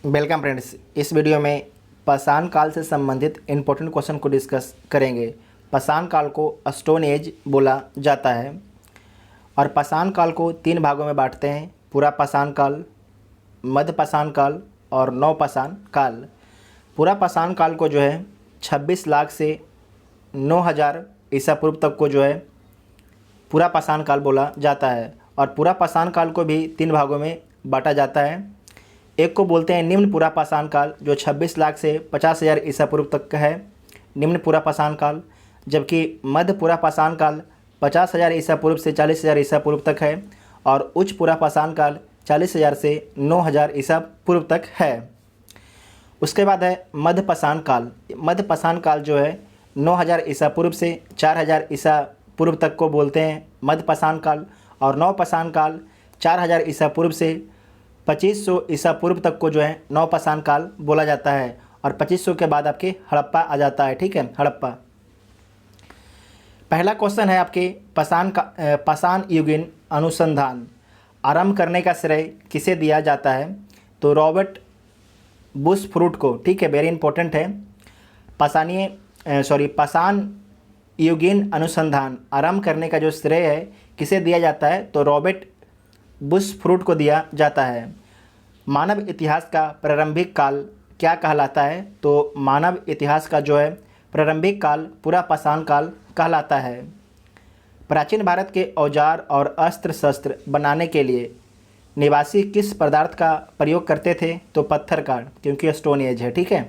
Welcome friends. इस video में पाषाण काल से संबंधित इम्पोर्टेंट क्वेश्चन को डिस्कस करेंगे। पाषाण काल को स्टोन एज बोला जाता है और पाषाण काल को तीन भागों में बांटते हैं: पूरा पाषाण काल, मध्य पाषाण काल और नवपाषाण काल। पूरा पाषाण काल को जो है 26 लाख से 9000 ईसा पूर्व तक को जो है पूरा पाषाण काल बोला जाता है। और पूरा पाषाण काल को भी तीन भागों में बांटा जाता है। एक को बोलते हैं निम्न पूरा पाषाण काल, जो 26 लाख से 50,000 ईसा पूर्व तक का है, निम्न पूरा पाषाण काल। जबकि मध्य पूरा पाषाण काल 50,000 ईसा पूर्व से 40,000 ईसा पूर्व तक है और उच्च पूरा पाषाण काल 40,000 से 9,000 ईसा पूर्व तक है। उसके बाद है मध्य पाषाण काल। मध्य पाषाण काल जो है 9,000 ईसा पूर्व से 4,000 ईसा पूर्व तक को बोलते हैं मध्य पाषाण काल। और नवपाषाण काल 4,000 ईसा पूर्व से 2500 ईसा पूर्व तक को जो है नवपाषाण काल बोला जाता है। और 2500 के बाद आपके हड़प्पा आ जाता है। ठीक है, हड़प्पा। पहला क्वेश्चन है आपके पाषाण युगीन अनुसंधान आरंभ करने का श्रेय किसे दिया जाता है? तो रॉबर्ट बुशफ्रूट को। ठीक है, वेरी इंपॉर्टेंट है। पाषाण युगीन अनुसंधान आरंभ करने का जो श्रेय है किसे दिया जाता है? तो रॉबर्ट बुशफ्रूट को दिया जाता है। मानव इतिहास का प्रारंभिक काल क्या कहलाता है? तो मानव इतिहास का जो है प्रारंभिक काल पूरा पाषाण काल कहलाता है। प्राचीन भारत के औजार और अस्त्र शस्त्र बनाने के लिए निवासी किस पदार्थ का प्रयोग करते थे? तो पत्थर का, क्योंकि स्टोन एज है। ठीक है।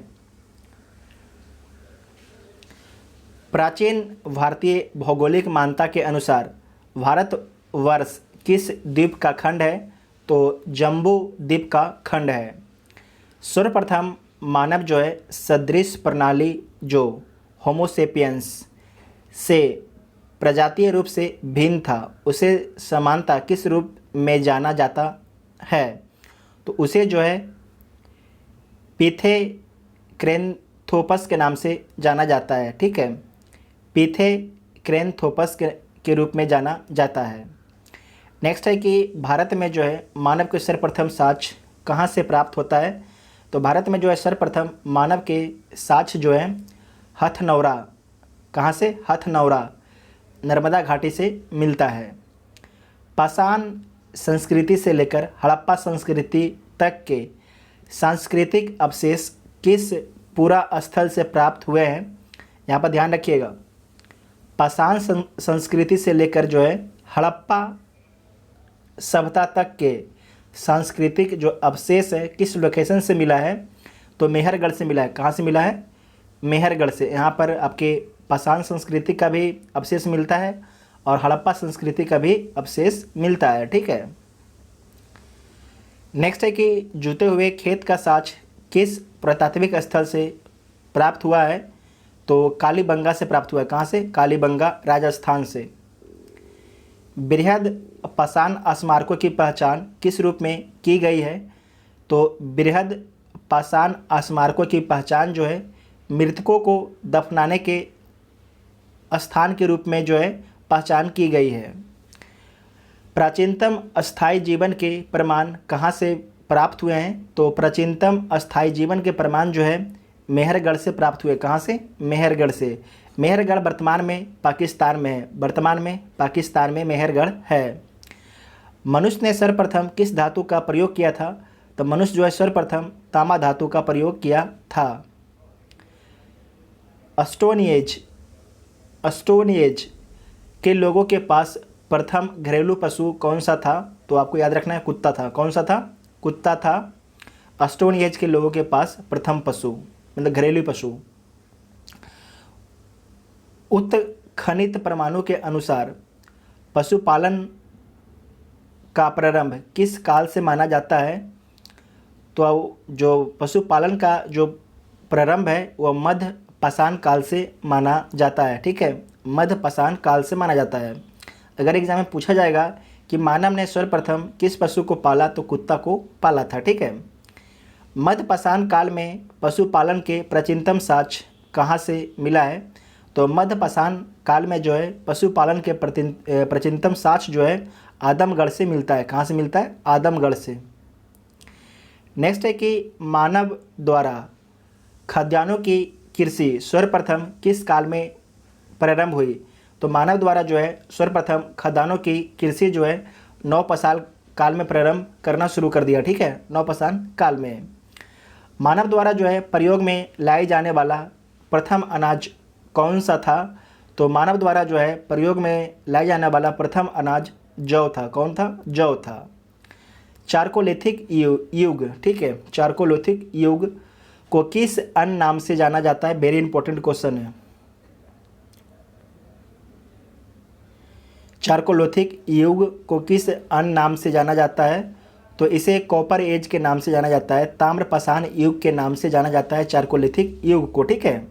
प्राचीन भारतीय भौगोलिक मान्यता के अनुसार भारतवर्ष किस द्वीप का खंड है? तो जम्बू द्वीप का खंड है। सर्वप्रथम मानव जो है सदृश प्रणाली जो होमोसेपियंस से प्रजातीय रूप से भिन्न था, उसे समानता किस रूप में जाना जाता है? तो उसे जो है पिथेक्रेन्थोपस के नाम से जाना जाता है। ठीक है, पिथेक्रेन्थोपस के रूप में जाना जाता है। नेक्स्ट है कि भारत में जो है मानव के सर्वप्रथम साक्ष्य कहाँ से प्राप्त होता है? तो भारत में जो है सर्वप्रथम मानव के साक्ष्य जो है हथनौरा, कहाँ से? हथनौरा, नर्मदा घाटी से मिलता है। पाषाण संस्कृति से लेकर हड़प्पा संस्कृति तक के सांस्कृतिक अवशेष किस पूरा स्थल से प्राप्त हुए हैं? यहाँ पर ध्यान रखिएगा। पाषाण संस्कृति से लेकर जो है हड़प्पा सभ्यता तक के सांस्कृतिक जो अवशेष है किस लोकेशन से मिला है? तो मेहरगढ़ से मिला है। कहाँ से मिला है? मेहरगढ़ से। यहाँ पर आपके पाषाण संस्कृति का भी अवशेष मिलता है और हड़प्पा संस्कृति का भी अवशेष मिलता है। ठीक है। नेक्स्ट है कि जुते हुए खेत का साक्ष्य किस पुरातात्विक स्थल से प्राप्त हुआ है? तो कालीबंगा से प्राप्त हुआ है। कहाँ से? कालीबंगा, राजस्थान से। बृहद पाषाण स्मारकों की पहचान किस रूप में की गई है? तो बृहद पाषाण स्मारकों की पहचान जो है मृतकों को दफनाने के स्थान के रूप में जो है पहचान की गई है। प्राचीनतम अस्थायी जीवन के प्रमाण कहाँ से प्राप्त हुए हैं? तो प्राचीनतम अस्थायी जीवन के प्रमाण जो है मेहरगढ़ से प्राप्त हुए। कहाँ से? मेहरगढ़ से। मेहरगढ़ वर्तमान में पाकिस्तान में है। वर्तमान में पाकिस्तान में मेहरगढ़ है। मनुष्य ने सर्वप्रथम किस धातु का प्रयोग किया था? तो मनुष्य जो है सर्वप्रथम तांबा धातु का प्रयोग किया था। स्टोन एज के लोगों के पास प्रथम घरेलू पशु कौन सा था? तो आपको याद रखना है, कुत्ता था। कौन सा था? कुत्ता था। स्टोन एज के लोगों के पास प्रथम पशु मतलब घरेलू पशु। उत्खनित प्रमाणों के अनुसार पशुपालन का प्रारंभ किस काल से माना जाता है? तो जो पशुपालन का जो प्रारंभ है वह मध्य पाषाण काल से माना जाता है। ठीक है, मध्य पाषाण काल से माना जाता है। अगर एग्जाम में पूछा जाएगा कि मानव ने सर्वप्रथम किस पशु को पाला, तो कुत्ता को पाला था। ठीक है। मध्य पाषाण काल में पशुपालन के प्राचीनतम साक्ष्य कहाँ से मिला है? तो मध्य पाषाण काल में जो है पशुपालन के प्राचीनतम साक्ष्य जो है आदमगढ़ से मिलता है। कहाँ से मिलता है? आदमगढ़ से। नेक्स्ट है कि मानव द्वारा खाद्यान्नों की कृषि सर्वप्रथम किस काल में प्रारंभ हुई? तो मानव द्वारा जो है सर्वप्रथम खाद्यान्नों की कृषि जो है नवपाषाण काल में प्रारंभ करना शुरू कर दिया। ठीक है, नवपाषाण काल में। मानव द्वारा जो है प्रयोग में लाए जाने वाला प्रथम अनाज कौन सा था? तो मानव द्वारा जो है प्रयोग में लाया जाने वाला प्रथम अनाज जौ था। कौन था? जौ था। चारकोलिथिक युग, ठीक है, चारकोलिथिक युग को किस अन्य नाम से जाना जाता है? वेरी इंपॉर्टेंट क्वेश्चन है। चारकोलिथिक युग को किस अन्य नाम से जाना जाता है? तो इसे कॉपर एज के नाम से जाना जाता है, ताम्रपाषाण युग के नाम से जाना जाता है चारकोलिथिक युग को। ठीक है।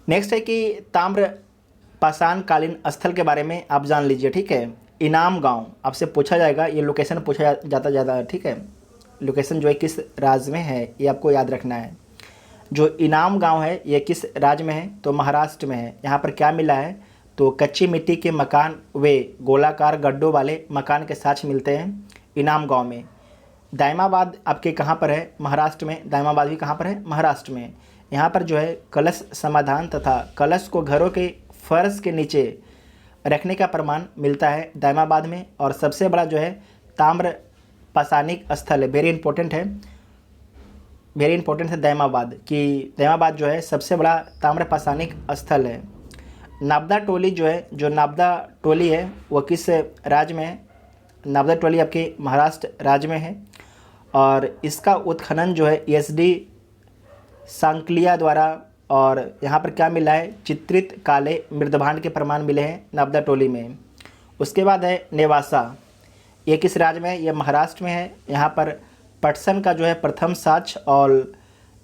नेक्स्ट है कि ताम्रपाषाण कालीन स्थल के बारे में आप जान लीजिए। ठीक है, इनाम गांव आपसे पूछा जाएगा, ये लोकेशन पूछा जाता ज़्यादा है। ठीक है, लोकेशन जो है किस राज्य में है ये आपको याद रखना है। जो इनाम गांव है ये किस राज्य में है? तो महाराष्ट्र में है। यहाँ पर क्या मिला है? तो कच्ची मिट्टी के मकान वे गोलाकार गड्ढों वाले मकान के साथ मिलते हैं इनाम गांव में। दायमाबाद आपके कहाँ पर है? महाराष्ट्र में। दायमाबाद भी कहाँ पर है? महाराष्ट्र में। यहाँ पर जो है कलश समाधान तथा कलश को घरों के फर्श के नीचे रखने का प्रमाण मिलता है दायमाबाद में। और सबसे बड़ा जो है ताम्रपाषाणिक स्थल है, वेरी इंपॉर्टेंट है, वेरी इंपॉर्टेंट है दायमाबाद, कि दायमाबाद जो है सबसे बड़ा ताम्रपाषाणिक स्थल है। नाबदा टोली जो है, जो नाबदा टोली है वो किस राज्य में है? नाबदा टोली आपके महाराष्ट्र राज्य में है। और इसका उत्खनन जो है एसडी सांकलिया द्वारा, और यहाँ पर क्या मिला है? चित्रित काले मृदभांड के प्रमाण मिले हैं नाबदा टोली में। उसके बाद है नेवासा, ये किस राज्य में है? ये महाराष्ट्र में है। यहाँ पर पटसन का जो है प्रथम साक्ष्य और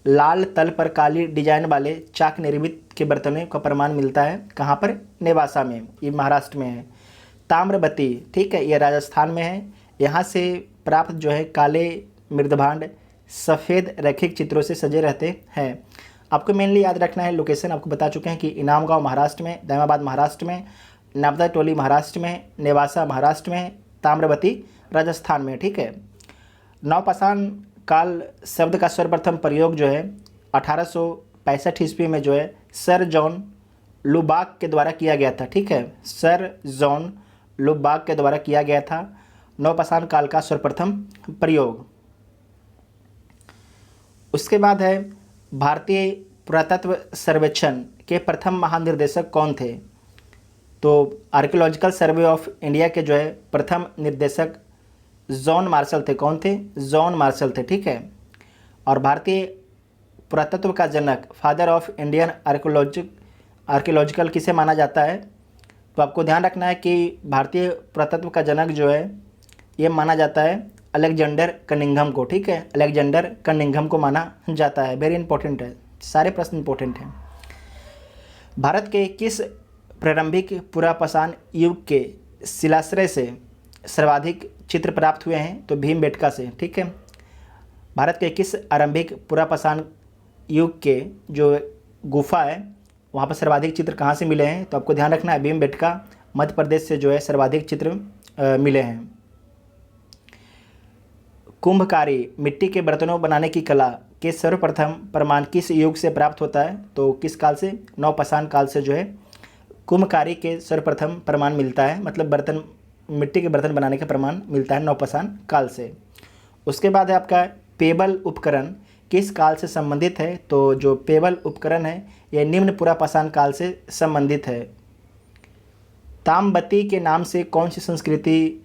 लाल तल पर काली डिजाइन वाले चाक निर्मित के बर्तनों का प्रमाण मिलता है। कहाँ पर? नेवासा में, ये महाराष्ट्र में है। ताम्रवती, ठीक है, ये राजस्थान में है। यहाँ से प्राप्त जो है काले मृदभांड सफ़ेद रैखिक चित्रों से सजे रहते हैं। आपको मेनली याद रखना है, लोकेशन आपको बता चुके हैं कि इनाम गांव महाराष्ट्र में, दायमाबाद महाराष्ट्र में, नाबदा टोली महाराष्ट्र में, नेवासा महाराष्ट्र में, ताम्रवती राजस्थान में। ठीक है। नवपाषाण काल शब्द का सर्वप्रथम प्रयोग जो है 1865 ईस्वी में जो है सर जॉन लुबाक के द्वारा किया गया था। ठीक है, सर जॉन लुबाक के द्वारा किया गया था नवपाषाण काल का सर्वप्रथम प्रयोग। उसके बाद है भारतीय पुरातत्व सर्वेक्षण के प्रथम महानिर्देशक कौन थे? तो आर्कियोलॉजिकल सर्वे ऑफ इंडिया के जो है प्रथम निर्देशक जॉन मार्शल थे। कौन थे? जॉन मार्शल थे। ठीक है। और भारतीय पुरातत्व का जनक, फादर ऑफ इंडियन आर्कियोलॉजिकल किसे माना जाता है? तो आपको ध्यान रखना है कि भारतीय पुरातत्व का जनक जो है ये माना जाता है अलेक्जेंडर कनिंघम को। ठीक है, अलेक्जेंडर कनिंघम को माना जाता है। वेरी इंपॉर्टेंट है, सारे प्रश्न इंपॉर्टेंट हैं। भारत के किस प्रारंभिक पुरापाषाण युग के शिलाश्रय से सर्वाधिक चित्र प्राप्त हुए हैं? तो भीमबेटका से। ठीक है, भारत के किस आरंभिक पुरापाषाण युग के जो गुफा है वहाँ पर सर्वाधिक चित्र कहाँ से मिले हैं? तो आपको ध्यान रखना है भीमबेटका मध्य प्रदेश से जो है सर्वाधिक चित्र मिले हैं। कुंभकारी मिट्टी के बर्तनों बनाने की कला के सर्वप्रथम प्रमाण किस युग से प्राप्त होता है? तो किस काल से? नवपाषाण काल से जो है कुंभकारी के सर्वप्रथम प्रमाण मिलता है, मतलब बर्तन, मिट्टी के बर्तन बनाने का प्रमाण मिलता है नवपाषाण काल से। उसके बाद है आपका पेबल उपकरण किस काल से संबंधित है? तो जो पेबल उपकरण है यह निम्न पुरापाषाण काल से संबंधित है। ताम्बती के नाम से कौन सी संस्कृति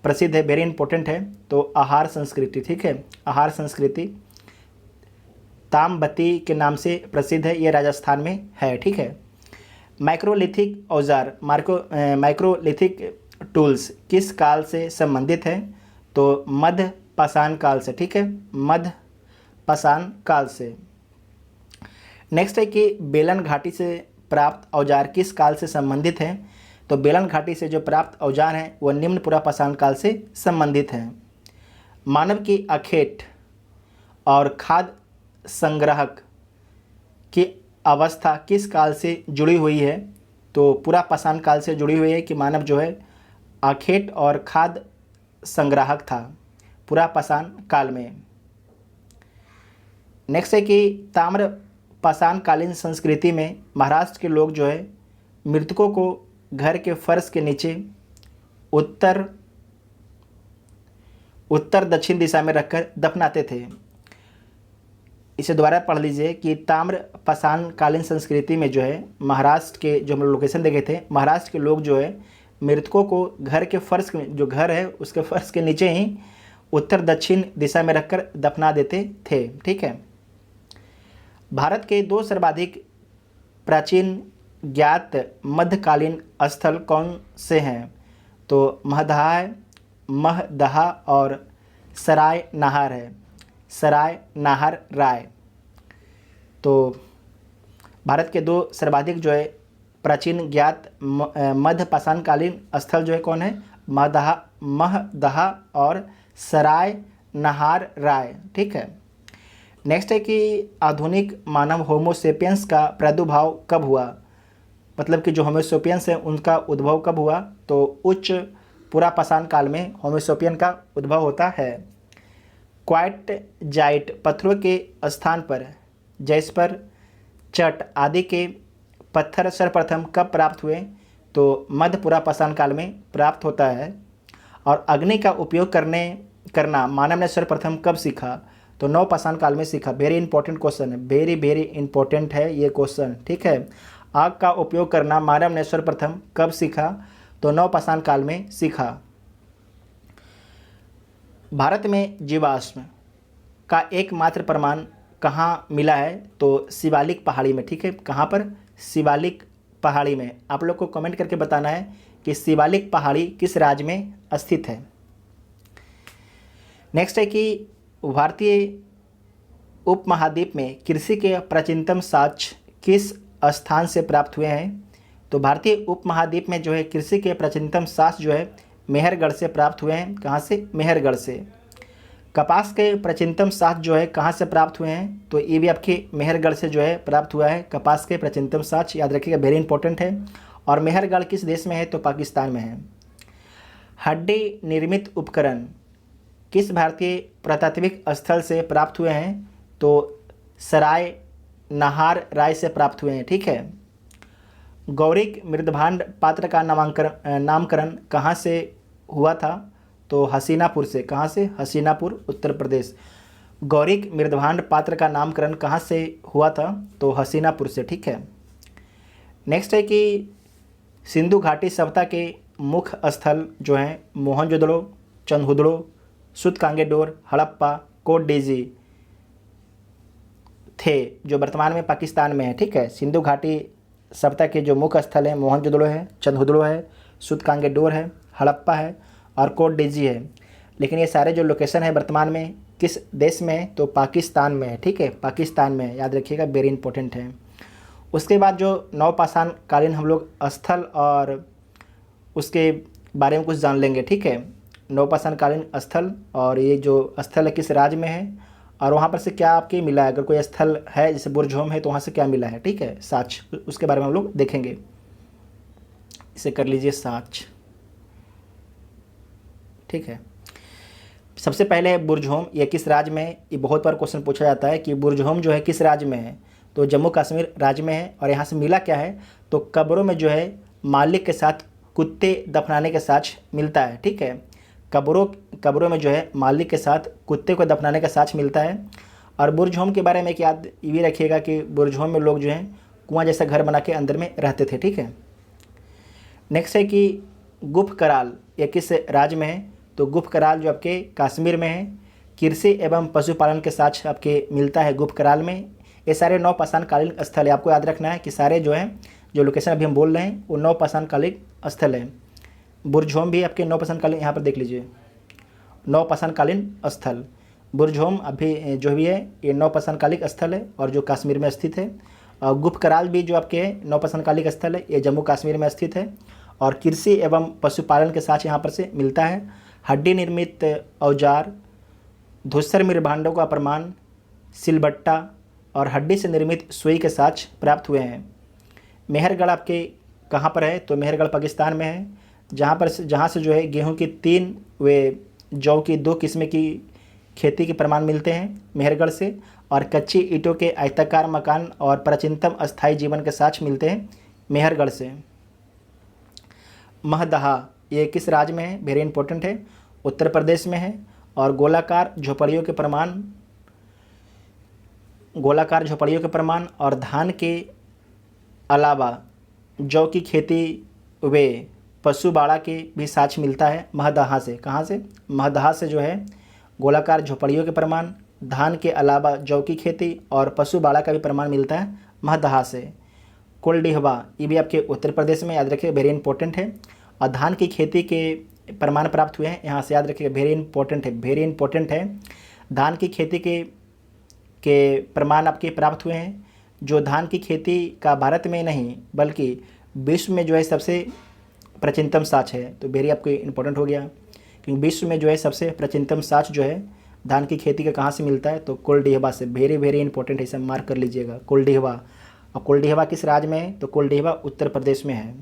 प्रसिद्ध है? वेरी इंपॉर्टेंट है, तो आहार संस्कृति। ठीक है, आहार संस्कृति ताम्बती के नाम से प्रसिद्ध है, ये राजस्थान में है। ठीक है। माइक्रोलिथिक औजार, माइक्रोलिथिक टूल्स किस काल से संबंधित है? तो मध्य पाषाण काल से। ठीक है, मध्य पाषाण काल से। नेक्स्ट है कि बेलन घाटी से प्राप्त औजार किस काल से संबंधित हैं? तो बेलन घाटी से जो प्राप्त औजार हैं वो निम्न पुरापाषाण काल से संबंधित हैं। मानव की अखेट और खाद्य संग्राहक की अवस्था किस काल से जुड़ी हुई है? तो पुरापाषाण काल से जुड़ी हुई है कि मानव जो है अखेट और खाद्य संग्राहक था पूरा पाषाण काल में। नेक्स्ट है कि ताम्र पाषाणकालीन संस्कृति में महाराष्ट्र के लोग जो है मृतकों को घर के फर्श के नीचे उत्तर दक्षिण दिशा में रखकर दफनाते थे। इसे दोबारा पढ़ लीजिए कि ताम्र पाषाणकालीन संस्कृति में जो है महाराष्ट्र के, जो हम लोकेशन देखे थे, महाराष्ट्र के लोग जो है मृतकों को घर के फर्श, जो घर है उसके फर्श के नीचे ही उत्तर दक्षिण दिशा में रखकर दफना देते थे। ठीक है। भारत के 2 सर्वाधिक प्राचीन ज्ञात मध्यकालीन स्थल कौन से हैं? तो महदहा और सराय नाहर है, सराय नाहर राय। तो भारत के 2 सर्वाधिक जो है प्राचीन ज्ञात मध्य पाषाणकालीन स्थल जो है कौन है? महदहा और सराय नाहर राय। ठीक है। नेक्स्ट है कि आधुनिक मानव होमोसेपियंस का प्रादुर्भाव कब हुआ? मतलब कि जो होमोसेपियंस है उनका उद्भव कब हुआ? तो उच्च पूरा पाषाण काल में होमोसेपियन का उद्भव होता है। क्वार्टजाइट पत्थरों के स्थान पर जैस्पर, चट आदि के पत्थर सर्वप्रथम कब प्राप्त हुए? तो मध्य पूरा पाषाण काल में प्राप्त होता है। और अग्नि का उपयोग करना मानव ने सर्वप्रथम कब सीखा? तो नव पाषाण काल में सीखा। वेरी इंपॉर्टेंट क्वेश्चन है, वेरी इंपॉर्टेंट है ये क्वेश्चन। ठीक है। आग का उपयोग करना मानव ने सर्वप्रथम कब सीखा? तो नव पाषाण काल में सीखा। भारत में जीवाश्म का एकमात्र प्रमाण कहाँ मिला है? तो शिवालिक पहाड़ी में। ठीक है। कहाँ पर? शिवालिक पहाड़ी में। आप लोग को कमेंट करके बताना है कि शिवालिक पहाड़ी किस राज्य में स्थित है। नेक्स्ट है कि भारतीय उपमहाद्वीप में कृषि के प्राचीनतम साक्ष्य किस स्थान से प्राप्त हुए हैं? तो भारतीय उपमहाद्वीप में जो है कृषि के प्राचीनतम साक्ष्य जो है मेहरगढ़ से प्राप्त हुए हैं। कहाँ से? मेहरगढ़ से। कपास के प्राचीनतम साक्ष्य जो है कहाँ से प्राप्त हुए हैं? तो ये भी आपके मेहरगढ़ से जो है प्राप्त हुआ है। कपास के प्राचीनतम साक्ष्य याद रखिएगा, वेरी इंपॉर्टेंट है। और मेहरगढ़ किस देश में है? तो पाकिस्तान में है। हड्डी निर्मित उपकरण किस भारतीय पुरातात्विक स्थल से प्राप्त हुए हैं? तो सराय नाहर राय से प्राप्त हुए हैं। ठीक है। गौरिक मृदभांड पात्र का नामकरण कहाँ से हुआ था? तो हसीनापुर से। कहाँ से? हसीनापुर, उत्तर प्रदेश। गौरिक मृदभांड पात्र का नामकरण कहाँ से हुआ था? तो हसीनापुर से। ठीक है। नेक्स्ट है कि सिंधु घाटी सभ्यता के मुख्य स्थल जो हैं मोहनजोदड़ो, चंदहुदड़ो, सुतकांगेडोर, हड़प्पा, कोटडीजी थे, जो वर्तमान में पाकिस्तान में है। ठीक है। सिंधु घाटी सभ्यता के जो मुख्य स्थल हैं मोहनजोदड़ो है, चंदहुदड़ो है, सुतकांगेडोर है, हड़प्पा है और कोटडीजी है। लेकिन ये सारे जो लोकेशन है वर्तमान में किस देश में है? तो पाकिस्तान में है। ठीक है। पाकिस्तान में है, याद रखिएगा, वेरी इंपॉर्टेंट है। उसके बाद जो नवपाषाण कालीन हम लोग स्थल और उसके बारे में कुछ जान लेंगे। ठीक है। नवपाषाण कालीन स्थल और ये जो स्थल है किस राज्य में है और वहाँ पर से क्या आपके मिला है। अगर कोई स्थल है जैसे बुर्जहोम है तो वहाँ से क्या मिला है। ठीक है। साक्ष्य, उसके बारे में हम लोग देखेंगे। इसे कर लीजिए साक्ष्य। ठीक है। सबसे पहले बुर्जहोम, ये किस राज्य में है? ये बहुत बार क्वेश्चन पूछा जाता है कि बुर्जहोम जो है किस राज्य में है? तो जम्मू कश्मीर राज्य में है। और यहाँ से मिला क्या है? तो कब्रों में जो है मालिक के साथ कुत्ते दफनाने के साक्ष्य मिलता है। ठीक है। कब्रों में जो है मालिक के साथ कुत्ते को दफनाने का साक्ष्य मिलता है। और बुर्जहोम के बारे में एक याद ये भी रखिएगा कि बुर्जहोम में लोग जो हैं कुआं जैसा घर बना के अंदर में रहते थे। ठीक है। नेक्स्ट है कि गुफ कराल, ये किस राज्य में है? तो गुफ कराल जो आपके कश्मीर में है। कृषि एवं पशुपालन के साक्ष्य आपके मिलता है गुफ कराल में। ये सारे नवपाषाण कालीन स्थल है। आपको याद रखना है कि सारे जो हैं जो लोकेशन अभी हम बोल रहे हैं वो नवपाषाण कालीन स्थल है। बुर्जहोम भी आपके नवपाषाण कालीन, यहाँ पर देख लीजिए, नवपाषाण कालीन स्थल। बुर्जहोम अभी जो भी है ये नवपाषाण कालिक स्थल है और जो कश्मीर में स्थित है। और गुफ कराल भी जो आपके नवपाषाण कालिक स्थल है ये जम्मू कश्मीर में स्थित है। और कृषि एवं पशुपालन के साथ यहाँ पर से मिलता है। हड्डी निर्मित औजार, धूसर मृदभांडों का प्रमाण, सिलबट्टा और हड्डी से निर्मित सुई के साक्ष्य प्राप्त हुए हैं। मेहरगढ़ आपके कहाँ पर है? तो मेहरगढ़ पाकिस्तान में है, जहाँ से जो है गेहूं की 3 वे जौ की 2 किस्म की खेती के प्रमाण मिलते हैं मेहरगढ़ से, और कच्ची ईंटों के आयताकार मकान और प्राचीनतम अस्थायी जीवन के साक्ष्य मिलते हैं मेहरगढ़ से। महदहा ये किस राज्य में है? वेरी इंपॉर्टेंट है, उत्तर प्रदेश में है। और गोलाकार झोपड़ियों के प्रमाण और धान के अलावा जौ की खेती व पशु बाड़ा के भी साक्ष्य मिलता है महदहा से। कहाँ से? महदहा से जो है गोलाकार झोपड़ियों के प्रमाण, धान के अलावा जौ की खेती और पशु बाड़ा का भी प्रमाण मिलता है महदहा से। कोल्डिहवा ये भी आपके उत्तर प्रदेश में, याद रखिए, वेरी इंपॉर्टेंट है। और धान की खेती के प्रमाण प्राप्त हुए हैं यहाँ से, याद रखिएगा, वेरी इंपॉर्टेंट है। धान की खेती के प्रमाण आपके प्राप्त हुए हैं, जो धान की खेती का भारत में नहीं बल्कि विश्व में जो है सबसे प्राचीनतम साक्ष्य है। तो वेरी आपको इंपॉर्टेंट हो गया, क्योंकि विश्व में जो है सबसे प्राचीनतम साक्ष्य जो है धान की खेती का कहाँ से मिलता है? तो कोल्डिहवा से। वेरी इंपॉर्टेंट है, इसे मार्क कर लीजिएगा, कोल्डिहवा। और कोल्डिहवा किस राज्य में है? तो कोल्डिहवा उत्तर प्रदेश में है।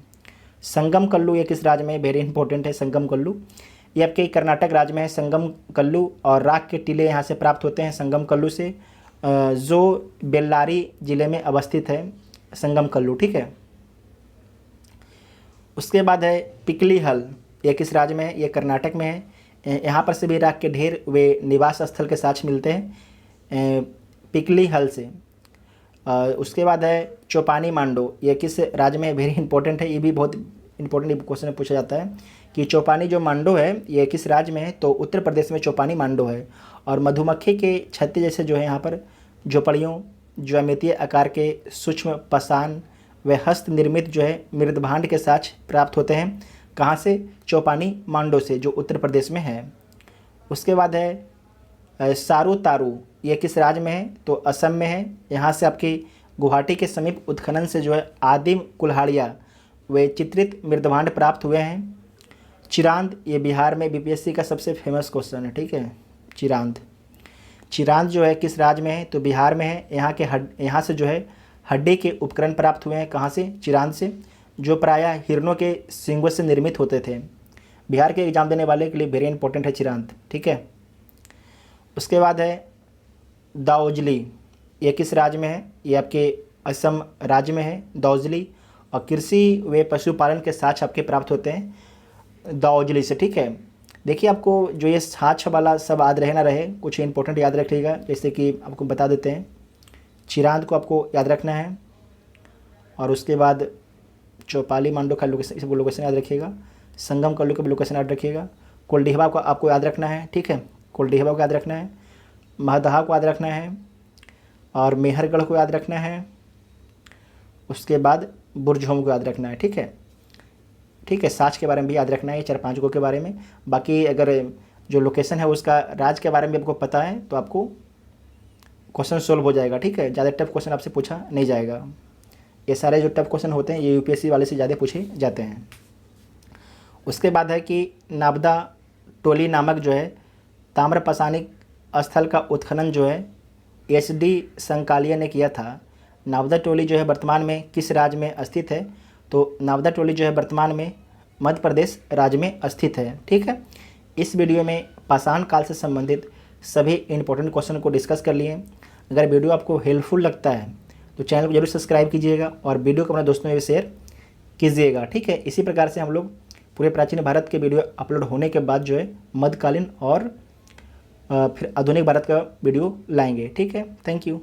संगम कल्लू ये किस राज्य में है? वेरी इंपॉर्टेंट है, संगम कल्लू ये आपके कर्नाटक राज्य में है। संगम कल्लू और राख के टीले यहाँ से प्राप्त होते हैं संगम कल्लू से, जो बेल्लारी जिले में अवस्थित है संगम कल्लू, ठीक है। उसके बाद है पिकली हल, ये किस राज्य में है? ये कर्नाटक में है। यहाँ पर से भी राख के ढेर वे निवास स्थल के साक्ष्य मिलते हैं पिकली हल से। उसके बाद है चौपानी मांडो, ये किस राज्य में? वेरी इंपॉर्टेंट है, ये भी बहुत इंपॉर्टेंट क्वेश्चन पूछा जाता है कि चौपानी जो मांडो है ये किस राज्य में है? तो उत्तर प्रदेश में चौपानी मांडो है। और मधुमक्खी के छत्ते जैसे जो है यहाँ पर झोपड़ियों, ज्यामितीय आकार के सूक्ष्म पाषाण व हस्त निर्मित जो है मृदभांड के साक्ष्य प्राप्त होते हैं। कहाँ से? चौपानी मांडो से, जो उत्तर प्रदेश में है। उसके बाद है सारू तारू, ये किस राज्य में है? तो असम में है। यहाँ से आपकी गुवाहाटी के समीप उत्खनन से जो है आदिम कुल्हाड़ियाँ वे चित्रित मृदभांड प्राप्त हुए हैं। चिरांद ये बिहार में बीपीएससी का सबसे फेमस क्वेश्चन है, ठीक है। चिरांद जो है किस राज्य में है? तो बिहार में है। यहाँ से जो है हड्डी के उपकरण प्राप्त हुए हैं। कहाँ से? चिरांद से, जो प्रायः हिरणों के सींगों से निर्मित होते थे। बिहार के एग्जाम देने वाले के लिए वेरी इंपॉर्टेंट है चिरांद, ठीक है। उसके बाद है दाओजली, ये किस राज्य में है? ये आपके असम राज्य में है दाओजली। और कृषि व पशुपालन के साक्ष्य आपके प्राप्त होते हैं दाओजली से, ठीक है। देखिए, आपको जो ये साक्ष्य वाला सब याद रहे ना रहे, कुछ इंपॉर्टेंट याद रखिएगा। जैसे कि आपको बता देते हैं, चिरांद को आपको याद रखना है, और उसके बाद चौपाली मांडो का लोकेशन याद रखिएगा, संगम कल्लू का भी लोकेशन याद रखिएगा, कोल्डिहवा को आपको याद रखना है, ठीक है। कोल्डिहवा को याद रखना है, महदहा को याद रखना है, और मेहरगढ़ को याद रखना है। उसके बाद बुरझोम को याद रखना है, ठीक है। साक्ष्य के बारे में भी याद रखना है, 4-5 के बारे में। बाकी अगर जो लोकेशन है उसका राज्य के बारे में आपको पता है तो आपको क्वेश्चन सोल्व हो जाएगा, ठीक है। ज़्यादा टफ क्वेश्चन आपसे पूछा नहीं जाएगा। ये सारे जो टफ क्वेश्चन होते हैं ये यूपीएससी वाले से ज़्यादा पूछे जाते हैं। उसके बाद है कि नाबदा टोली नामक जो है ताम्रपाषाणिक स्थल का उत्खनन जो है एचडी संकालिया ने किया था। नाबदा टोली जो है वर्तमान में किस राज्य में स्थित है? तो नाबदा टोली जो है वर्तमान में मध्य प्रदेश राज्य में स्थित है, ठीक है। इस वीडियो में पाषाण काल से संबंधित सभी इंपॉर्टेंट क्वेश्चन को डिस्कस कर लिए। अगर वीडियो आपको हेल्पफुल लगता है तो चैनल को जरूर सब्सक्राइब कीजिएगा और वीडियो को अपने दोस्तों में भी शेयर कीजिएगा, ठीक है। इसी प्रकार से हम लोग पूरे प्राचीन भारत के वीडियो अपलोड होने के बाद जो है मध्यकालीन और फिर आधुनिक भारत का वीडियो लाएंगे, ठीक है। Thank you.